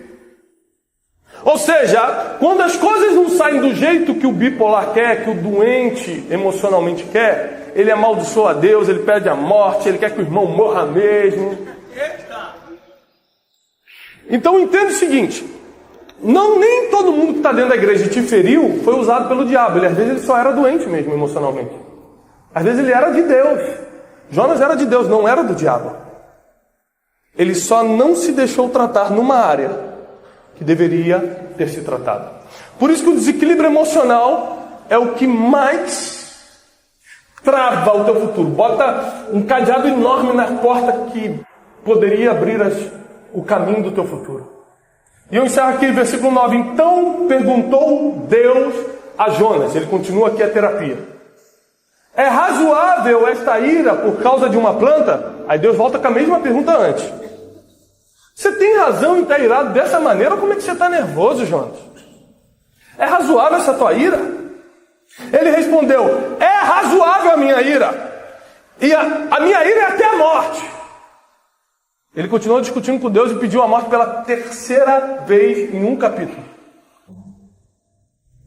Ou seja, quando as coisas não saem do jeito que o bipolar quer, que o doente emocionalmente quer, ele amaldiçoa a Deus, ele pede a morte, ele quer que o irmão morra mesmo. Então entenda o seguinte: nem todo mundo que está dentro da igreja e te feriu foi usado pelo diabo. Às vezes ele só era doente mesmo emocionalmente. Às vezes ele era de Deus. Jonas era de Deus, não era do diabo. Ele só não se deixou tratar numa área que deveria ter se tratado. Por isso que o desequilíbrio emocional é o que mais trava o teu futuro. Bota um cadeado enorme na porta que poderia abrir o caminho do teu futuro. E eu encerro aqui versículo 9. Então perguntou Deus a Jonas. Ele continua aqui a terapia. É razoável esta ira por causa de uma planta? Aí Deus volta com a mesma pergunta antes. Você tem razão em estar irado dessa maneira? Ou como é que você está nervoso, Jonas? É razoável essa tua ira? Ele respondeu: é razoável a minha ira. E a minha ira é até a morte. Ele continuou discutindo com Deus e pediu a morte pela 3ª vez em um capítulo.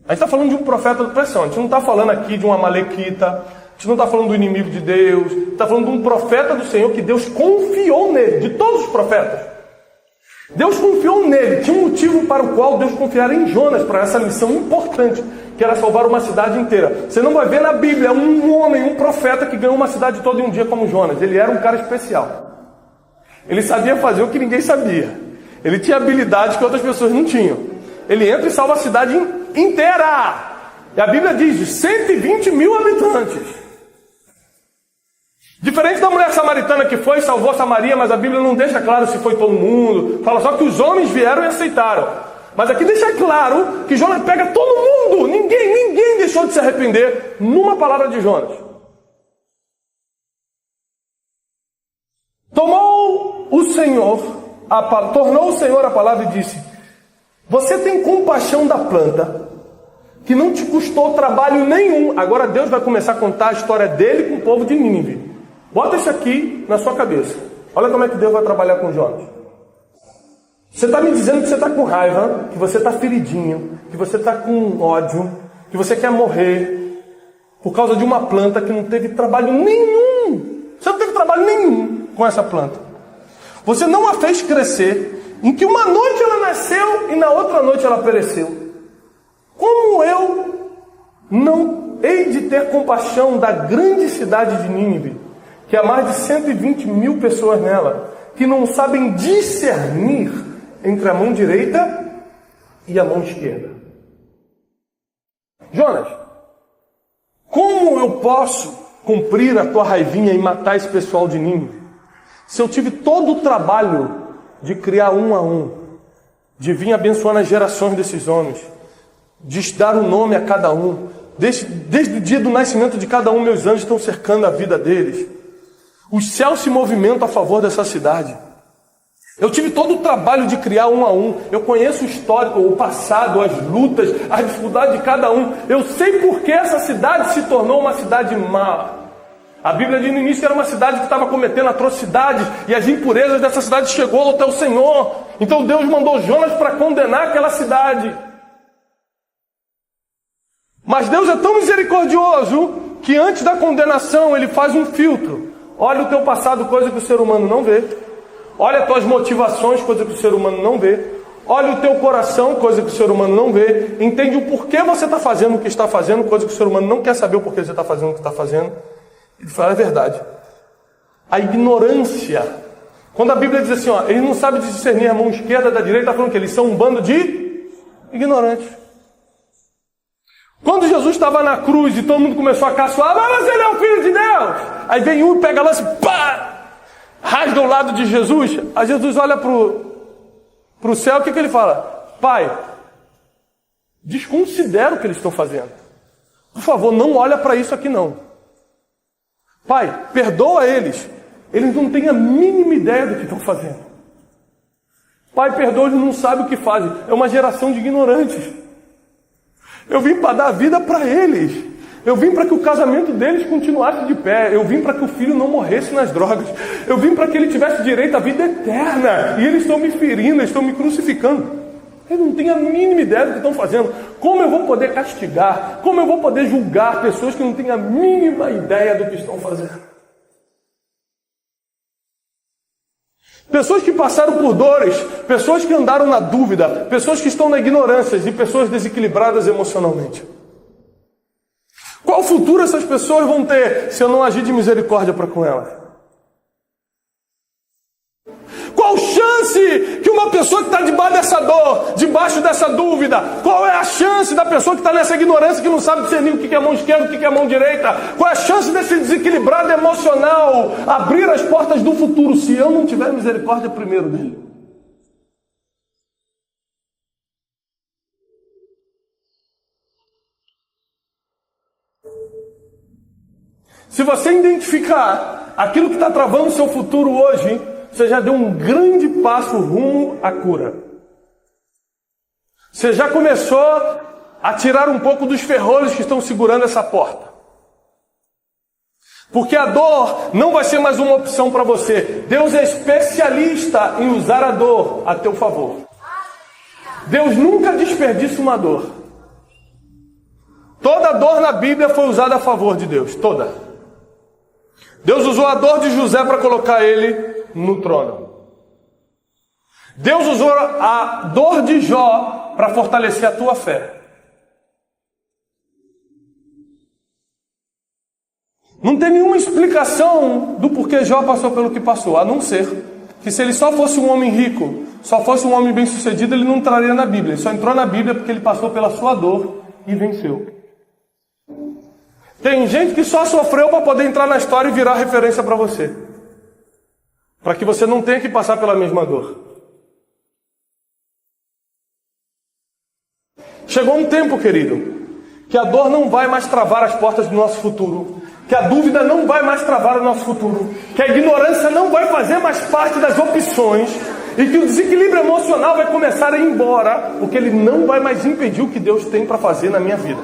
A gente está falando de um profeta do pressão. A gente não está falando aqui de um amalequita. A gente não está falando do inimigo de Deus. Está falando de um profeta do Senhor que Deus confiou nele. De todos os profetas. Deus confiou nele. Tinha um motivo para o qual Deus confiara em Jonas para essa missão importante, que era salvar uma cidade inteira. Você não vai ver na Bíblia um homem, um profeta que ganhou uma cidade toda em um dia como Jonas. Ele era um cara especial. Ele sabia fazer o que ninguém sabia. Ele tinha habilidades que outras pessoas não tinham. Ele entra e salva a cidade inteira. E a Bíblia diz de 120 mil habitantes. Diferente da mulher samaritana que foi e salvou Samaria, mas a Bíblia não deixa claro se foi todo mundo. Fala só que os homens vieram e aceitaram. Mas aqui deixa claro que Jonas pega todo mundo. Ninguém deixou de se arrepender numa palavra de Jonas. Tornou o Senhor a palavra e disse: você tem compaixão da planta, que não te custou trabalho nenhum. Agora Deus vai começar a contar a história dele com o povo de Nínive. Bota isso aqui na sua cabeça. Olha como é que Deus vai trabalhar com Jonas. Você está me dizendo que você está com raiva, que você está feridinho, que você está com ódio, que você quer morrer por causa de uma planta que não teve trabalho nenhum. Você não teve trabalho nenhum com essa planta. Você não a fez crescer, em que uma noite ela nasceu e na outra noite ela pereceu. Como eu não hei de ter compaixão da grande cidade de Nínive, que há mais de 120 mil pessoas nela, que não sabem discernir entre a mão direita e a mão esquerda. Jonas, como eu posso cumprir a tua raivinha e matar esse pessoal de Nínive, se eu tive todo o trabalho de criar um a um, de vir abençoando as gerações desses homens, de dar um nome a cada um, desde o dia do nascimento de cada um, meus anjos estão cercando a vida deles. Os céus se movimentam a favor dessa cidade. Eu tive todo o trabalho de criar um a um. Eu conheço o histórico, o passado, as lutas, a dificuldade de cada um. Eu sei por que essa cidade se tornou uma cidade má. A Bíblia diz no início que era uma cidade que estava cometendo atrocidades, e as impurezas dessa cidade chegou até o Senhor. Então Deus mandou Jonas para condenar aquela cidade. Mas Deus é tão misericordioso que antes da condenação Ele faz um filtro. Olha o teu passado, coisa que o ser humano não vê. Olha as tuas motivações, coisa que o ser humano não vê. Olha o teu coração, coisa que o ser humano não vê. Entende o porquê você está fazendo o que está fazendo, coisa que o ser humano não quer saber o porquê você está fazendo o que está fazendo. Ele fala a verdade. A ignorância. Quando a Bíblia diz assim, ele não sabe discernir a mão esquerda da direita, está falando que eles são um bando de ignorantes. Quando Jesus estava na cruz e todo mundo começou a caçoar, mas ele é o Filho de Deus. Aí vem um e pega a lança e pá, rasga o lado de Jesus. Aí Jesus olha para o céu, o que ele fala? Pai, desconsidera o que eles estão fazendo. Por favor, não olha para isso aqui não. Pai, perdoa eles. Eles não têm a mínima ideia do que estão fazendo. Pai, perdoa, eles não sabem o que fazem. É uma geração de ignorantes. Eu vim para dar vida para eles. Eu vim para que o casamento deles continuasse de pé. Eu vim para que o filho não morresse nas drogas. Eu vim para que ele tivesse direito à vida eterna. E eles estão me ferindo, eles estão me crucificando. Eles não têm a mínima ideia do que estão fazendo. Como eu vou poder castigar? Como eu vou poder julgar pessoas que não têm a mínima ideia do que estão fazendo? Pessoas que passaram por dores, pessoas que andaram na dúvida, pessoas que estão na ignorância e pessoas desequilibradas emocionalmente. Qual futuro essas pessoas vão ter se eu não agir de misericórdia para com elas? Qual chance que uma pessoa que está debaixo dessa dor, debaixo dessa dúvida, qual é a chance da pessoa que está nessa ignorância, que não sabe discernir o que é a mão esquerda, o que é a mão direita? Qual é a chance desse desequilibrado emocional abrir as portas do futuro se eu não tiver misericórdia primeiro dele? Se você identificar aquilo que está travando o seu futuro hoje, você já deu um grande passo rumo à cura. Você já começou a tirar um pouco dos ferrolhos que estão segurando essa porta. Porque a dor não vai ser mais uma opção para você. Deus é especialista em usar a dor a teu favor. Deus nunca desperdiça uma dor. Toda dor na Bíblia foi usada a favor de Deus, toda. Deus usou a dor de José para colocar ele no trono. Deus usou a dor de Jó para fortalecer a tua fé. Não tem nenhuma explicação do porquê Jó passou pelo que passou, a não ser que se ele só fosse um homem rico, só fosse um homem bem-sucedido, ele não entraria na Bíblia. Ele só entrou na Bíblia porque ele passou pela sua dor e venceu. Tem gente que só sofreu para poder entrar na história e virar referência para você. Para que você não tenha que passar pela mesma dor. Chegou um tempo, querido, que a dor não vai mais travar as portas do nosso futuro. Que a dúvida não vai mais travar o nosso futuro. Que a ignorância não vai fazer mais parte das opções. E que o desequilíbrio emocional vai começar a ir embora. Porque ele não vai mais impedir o que Deus tem para fazer na minha vida.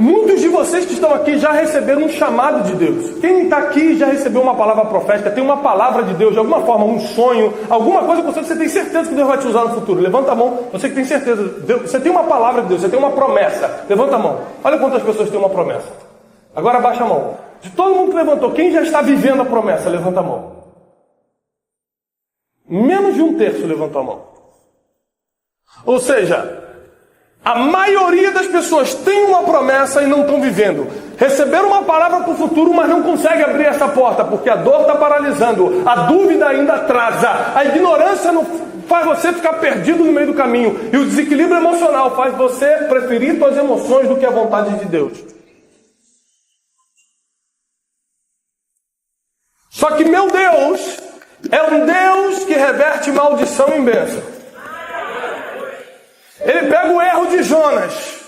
Muitos de vocês que estão aqui já receberam um chamado de Deus. Quem está aqui já recebeu uma palavra profética, tem uma palavra de Deus, de alguma forma, um sonho, alguma coisa que você tem certeza que Deus vai te usar no futuro. Levanta a mão, você que tem certeza. Você tem uma palavra de Deus, você tem uma promessa. Levanta a mão. Olha quantas pessoas têm uma promessa. Agora abaixa a mão. De todo mundo que levantou, quem já está vivendo a promessa? Levanta a mão. Menos de um terço levantou a mão. Ou seja, a maioria das pessoas tem uma promessa e não estão vivendo. Receberam uma palavra para o futuro, mas não consegue abrir essa porta, porque a dor está paralisando, a dúvida ainda atrasa, a ignorância não faz você ficar perdido no meio do caminho, e o desequilíbrio emocional faz você preferir suas emoções do que a vontade de Deus. Só que meu Deus é um Deus que reverte maldição em bênção. Ele pega o erro de Jonas.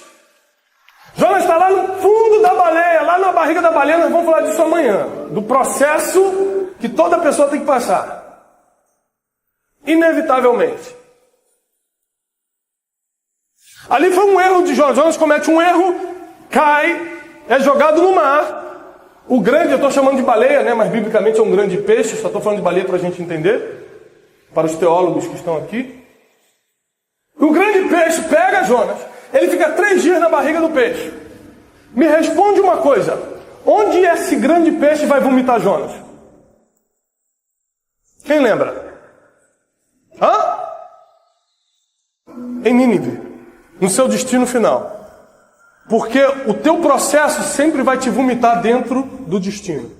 Jonas está lá no fundo da baleia, lá na barriga da baleia. Nós vamos falar disso amanhã. Do processo que toda pessoa tem que passar. Inevitavelmente. Ali foi um erro de Jonas. Jonas comete um erro, cai, é jogado no mar. O grande, eu estou chamando de baleia, né? Mas biblicamente é um grande peixe. Só estou falando de baleia para a gente entender. Para os teólogos que estão aqui. O grande peixe pega Jonas. Ele fica 3 dias na barriga do peixe. Me responde uma coisa. Onde esse grande peixe vai vomitar Jonas? Quem lembra? Hã? Em Nínive. No seu destino final. Porque o teu processo sempre vai te vomitar dentro do destino.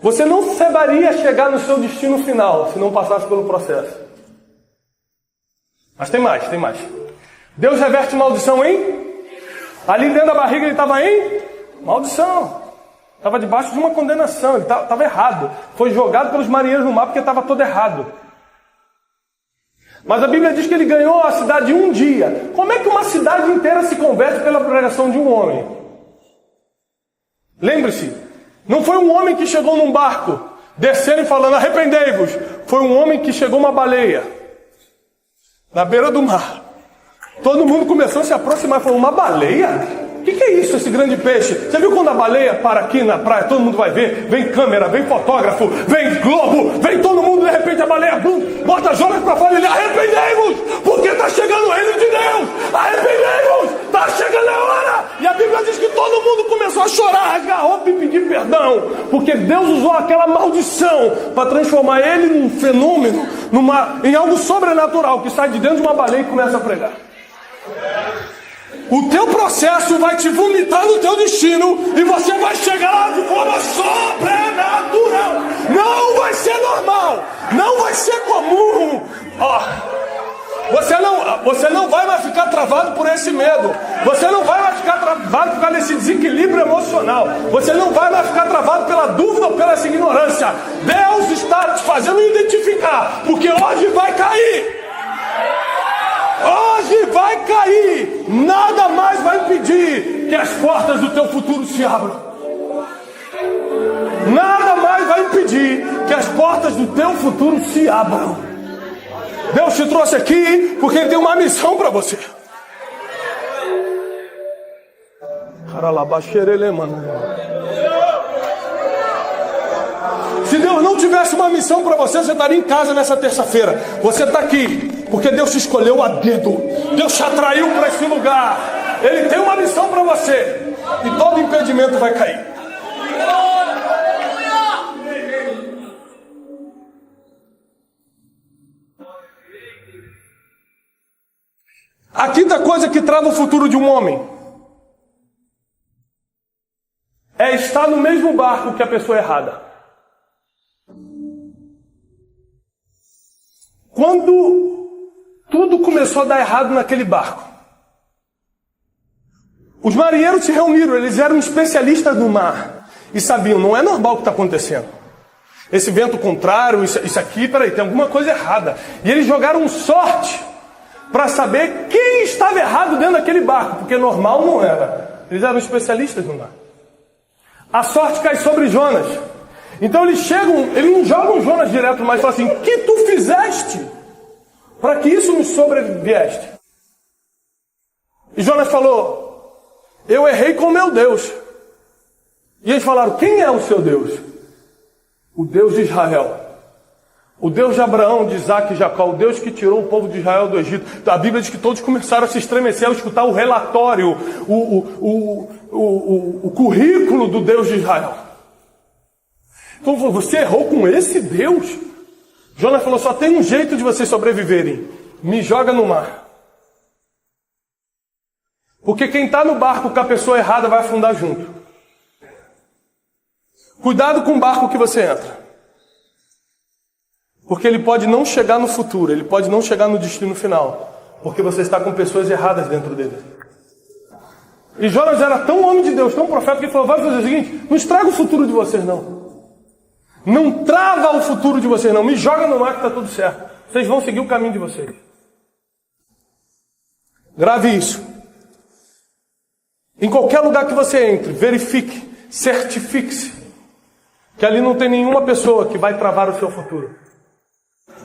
Você não saberia chegar no seu destino final se não passasse pelo processo. Mas tem mais, tem mais. Deus reverte maldição em? Ali dentro da barriga ele estava em? Maldição. Estava debaixo de uma condenação, ele estava errado. Foi jogado pelos marinheiros no mar porque estava todo errado. Mas a Bíblia diz que ele ganhou a cidade em um dia. Como é que uma cidade inteira se converte pela pregação de um homem? Lembre-se, não foi um homem que chegou num barco, descendo e falando, arrependei-vos. Foi um homem que chegou uma baleia, na beira do mar. Todo mundo começou a se aproximar e falou, uma baleia? O que é isso, esse grande peixe? Você viu quando a baleia para aqui na praia, todo mundo vai ver, vem câmera, vem fotógrafo, vem globo, vem todo mundo, de repente a baleia, bum, bota Jonas para fora e ele, arrependei-vos, porque está chegando o reino de Deus, arrependei-vos, está chegando a hora. E a Bíblia diz que todo mundo começou a chorar, rasgar a roupa e pedir perdão, porque Deus usou aquela maldição para transformar ele num fenômeno, em algo sobrenatural, que sai de dentro de uma baleia e começa a pregar. O teu processo vai te vomitar no teu destino e você vai chegar lá de forma sobrenatural. Não vai ser normal, não vai ser comum. Você não vai mais ficar travado por esse medo. Você não vai mais ficar travado por causa desse desequilíbrio emocional. Você não vai mais ficar travado pela dúvida ou pela ignorância. Deus está te fazendo identificar, porque hoje vai cair. Hoje vai cair, nada mais vai impedir que as portas do teu futuro se abram. Nada mais vai impedir que as portas do teu futuro se abram. Deus te trouxe aqui porque Ele tem uma missão para você. Se Deus não tivesse uma missão para você, você estaria em casa nessa terça-feira. Você está aqui porque Deus te escolheu a dedo. Deus te atraiu para esse lugar. Ele tem uma missão para você. E todo impedimento vai cair. A quinta coisa que trava o futuro de um homem é estar no mesmo barco que a pessoa errada. Quando tudo começou a dar errado naquele barco, os marinheiros se reuniram, eles eram especialistas do mar e sabiam, não é normal o que está acontecendo. Esse vento contrário, isso aqui, peraí, tem alguma coisa errada. E eles jogaram sorte para saber quem estava errado dentro daquele barco, porque normal não era. Eles eram especialistas no mar. A sorte cai sobre Jonas. Então eles não jogam Jonas direto, mas falam assim: o que tu fizeste para que isso nos sobrevieste? E Jonas falou: eu errei com meu Deus. E eles falaram: quem é o seu Deus? O Deus de Israel. O Deus de Abraão, de Isaac e Jacó, o Deus que tirou o povo de Israel do Egito. A Bíblia diz que todos começaram a se estremecer ao escutar o relatório, o currículo do Deus de Israel. Então, você errou com esse Deus? Jonas falou: só tem um jeito de vocês sobreviverem. Me joga no mar. Porque quem está no barco com a pessoa errada vai afundar junto. Cuidado com o barco que você entra. Porque ele pode não chegar no futuro, ele pode não chegar no destino final, porque você está com pessoas erradas dentro dele. E Jonas era tão homem de Deus, tão profeta, que ele falou: vai fazer o seguinte, não estraga o futuro de vocês não. Não trava o futuro de vocês não, me joga no mar que está tudo certo. Vocês vão seguir o caminho de vocês. Grave isso. Em qualquer lugar que você entre, verifique, certifique-se que ali não tem nenhuma pessoa que vai travar o seu futuro.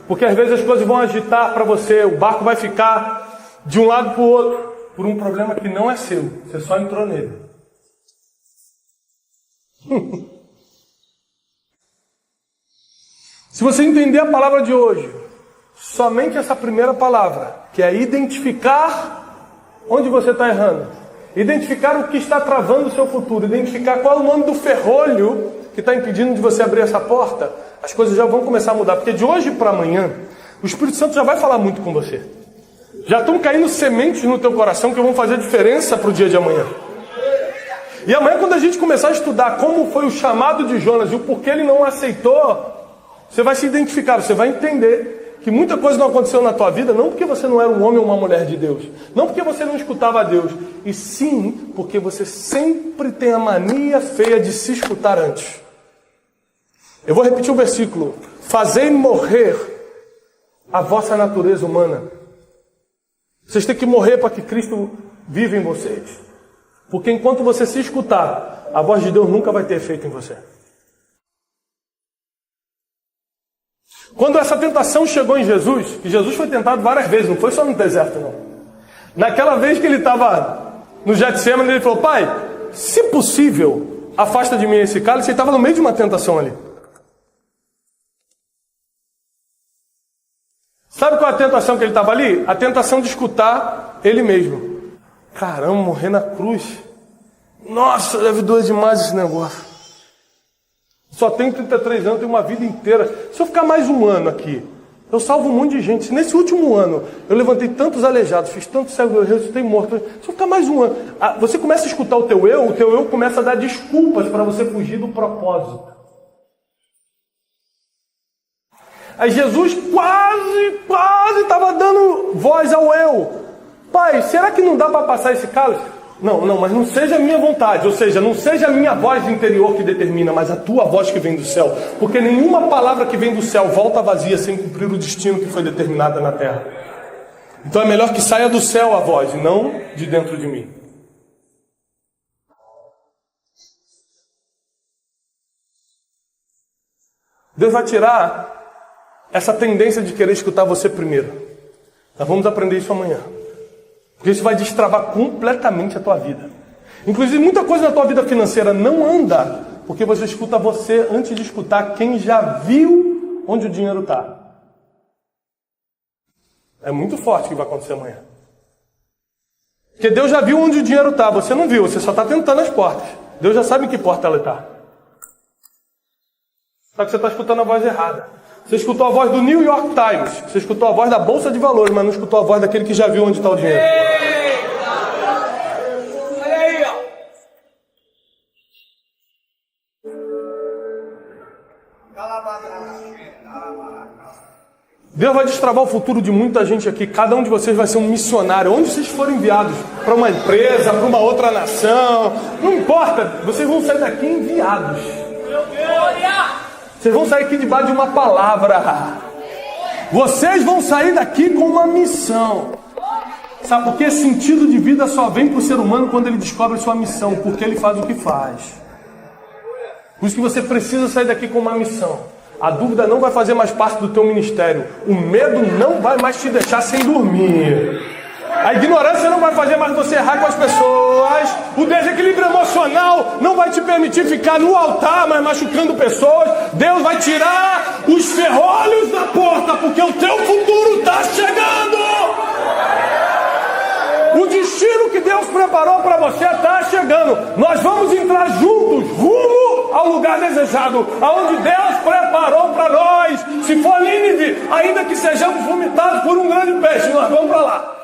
Porque às vezes as coisas vão agitar para você, o barco vai ficar de um lado para o outro, por um problema que não é seu, você só entrou nele. Se você entender a palavra de hoje, somente essa primeira palavra, que é identificar onde você está errando, identificar o que está travando o seu futuro, identificar qual é o nome do ferrolho que está impedindo de você abrir essa porta, as coisas já vão começar a mudar. Porque de hoje para amanhã, o Espírito Santo já vai falar muito com você. Já estão caindo sementes no teu coração que vão fazer diferença para o dia de amanhã. E amanhã, quando a gente começar a estudar como foi o chamado de Jonas e o porquê ele não aceitou, você vai se identificar, você vai entender que muita coisa não aconteceu na tua vida, não porque você não era um homem ou uma mulher de Deus, não porque você não escutava a Deus, e sim porque você sempre tem a mania feia de se escutar antes. Eu vou repetir o versículo: fazei morrer a vossa natureza humana. Vocês têm que morrer para que Cristo viva em vocês. Porque enquanto você se escutar, a voz de Deus nunca vai ter efeito em você. Quando essa tentação chegou em Jesus, e Jesus foi tentado várias vezes, não foi só no deserto não. Naquela vez que ele estava no Getsemane, ele falou: Pai, se possível, afasta de mim esse cálice. Ele estava no meio de uma tentação ali. Sabe qual é a tentação que ele estava ali? A tentação de escutar ele mesmo. Caramba, morrer na cruz. Nossa, deve doer demais esse negócio. Só tenho 33 anos, tenho uma vida inteira. Se eu ficar mais um ano aqui, eu salvo um monte de gente. Se nesse último ano eu levantei tantos aleijados, fiz tanto cego, eu ressuscitei morto. Se eu ficar mais um ano, você começa a escutar o teu eu começa a dar desculpas para você fugir do propósito. Aí Jesus quase estava dando voz ao eu. Pai, será que não dá para passar esse cálice? Não, mas não seja a minha vontade, ou seja, não seja a minha voz interior que determina, mas a tua voz que vem do céu. Porque nenhuma palavra que vem do céu volta vazia sem cumprir o destino que foi determinado na terra. Então é melhor que saia do céu a voz, e não de dentro de mim. Deus vai tirar essa tendência de querer escutar você primeiro. Nós vamos aprender isso amanhã. Porque isso vai destravar completamente a tua vida. Inclusive, muita coisa na tua vida financeira não anda Porque você escuta você antes de escutar quem já viu onde o dinheiro está. É muito forte o que vai acontecer amanhã. Porque Deus já viu onde o dinheiro está, você não viu, você só está tentando as portas. Deus já sabe em que porta ela está. Só que você está escutando a voz errada. Você escutou a voz do New York Times, você escutou a voz da Bolsa de Valores, mas não escutou a voz daquele que já viu onde está o dinheiro. Olha aí, ó. Deus vai destravar o futuro de muita gente aqui. Cada um de vocês vai ser um missionário. Onde vocês forem enviados, para uma empresa, para uma outra nação, não importa, vocês vão sair daqui enviados. Vocês vão sair aqui debaixo de uma palavra. Vocês vão sair daqui com uma missão. Sabe por quê? Sentido de vida só vem para o ser humano quando ele descobre sua missão, porque ele faz o que faz. Por isso que você precisa sair daqui com uma missão. A dúvida não vai fazer mais parte do teu ministério. O medo não vai mais te deixar sem dormir. A ignorância não vai fazer mais você errar com as pessoas. O desequilíbrio emocional não vai te permitir ficar no altar, mas machucando pessoas. Deus vai tirar os ferrolhos da porta, porque o teu futuro está chegando. O destino que Deus preparou para você está chegando. Nós vamos entrar juntos, rumo ao lugar desejado, aonde Deus preparou para nós. Se for Nínive, ainda que sejamos vomitados por um grande peixe, nós vamos para lá.